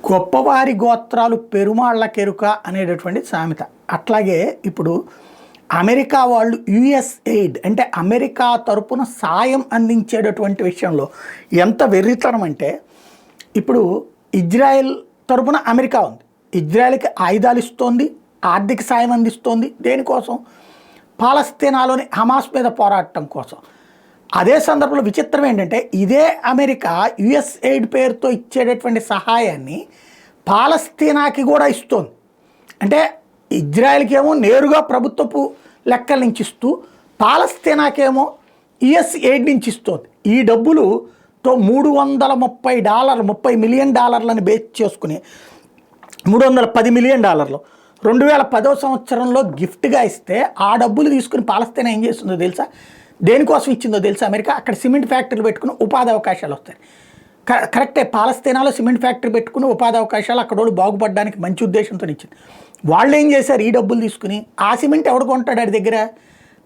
గొప్పవారి గోత్రాలు పెరుమాళ్ళ కెరుక అనేటటువంటి సామెత. అట్లాగే ఇప్పుడు అమెరికా వాళ్ళు యుఎస్ ఎయిడ్ అంటే అమెరికా తరపున సాయం అందించేటటువంటి విషయంలో ఎంత వెర్రితనం అంటే, ఇప్పుడు ఇజ్రాయెల్ తరపున అమెరికా ఉంది, ఇజ్రాయెల్కి ఆయుధాలు ఇస్తోంది, ఆర్థిక సాయం అందిస్తోంది. దేనికోసం? పాలస్తీనాలోని హమాస్ మీద పోరాటం కోసం. అదే సందర్భంలో విచిత్రం ఏంటంటే, ఇదే అమెరికా యుఎస్ ఎయిడ్ పేరుతో ఇచ్చేటటువంటి సహాయాన్ని పాలస్తీనాకి కూడా ఇస్తోంది. అంటే ఇజ్రాయెల్కి ఏమో నేరుగా ప్రభుత్వపు లెక్కల నుంచి ఇస్తూ, పాలస్తీనాకేమో యుఎస్ ఎయిడ్ నుంచి ఇస్తోంది. ఈ డబ్బులుతో $330 మిలియన్ బేస్ చేసుకుని $310 మిలియన్ 2010 సంవత్సరంలో గిఫ్ట్గా ఇస్తే, ఆ డబ్బులు తీసుకుని పాలస్తీనా ఏం చేస్తుందో తెలుసా? దేనికోసం ఇచ్చిందో తెలుసా? అమెరికా అక్కడ సిమెంట్ ఫ్యాక్టరీలు పెట్టుకుని ఉపాధి అవకాశాలు వస్తాయి. కరెక్టే, పాలస్తీనాలో సిమెంట్ ఫ్యాక్టరీ పెట్టుకుని ఉపాధి అవకాశాలు అక్కడ వాళ్ళు బాగుపడడానికి మంచి ఉద్దేశంతో ఇచ్చింది. వాళ్ళు ఏం చేశారు? ఈ డబ్బులు తీసుకుని ఆ సిమెంట్ ఎవడు కొంటాడు? వాడి దగ్గర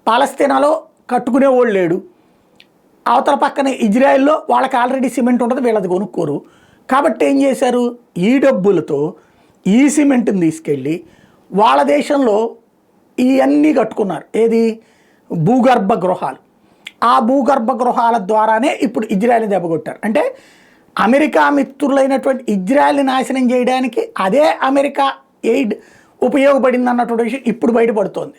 పాలస్తీనాలో కట్టుకునేవాళ్ళు లేడు, అవతల పక్కన ఇజ్రాయెల్లో వాళ్ళకి ఆల్రెడీ సిమెంట్ ఉంటుంది, వీళ్ళది కొనుక్కోరు. కాబట్టి ఏం చేశారు? ఈ డబ్బులతో ఈ సిమెంట్ని తీసుకెళ్ళి వాళ్ళ దేశంలో ఇవన్నీ కట్టుకున్నారు. ఏది? భూగర్భ గృహాలు. ఆ భూగర్భ గృహాల ద్వారానే ఇప్పుడు ఇజ్రాయెల్ని దెబ్బకొట్టారు. అంటే అమెరికా మిత్రులైనటువంటి ఇజ్రాయెల్ని నాశనం చేయడానికి అదే అమెరికా ఎయిడ్ ఉపయోగపడింది అన్నటువంటి విషయం ఇప్పుడు బయటపడుతోంది.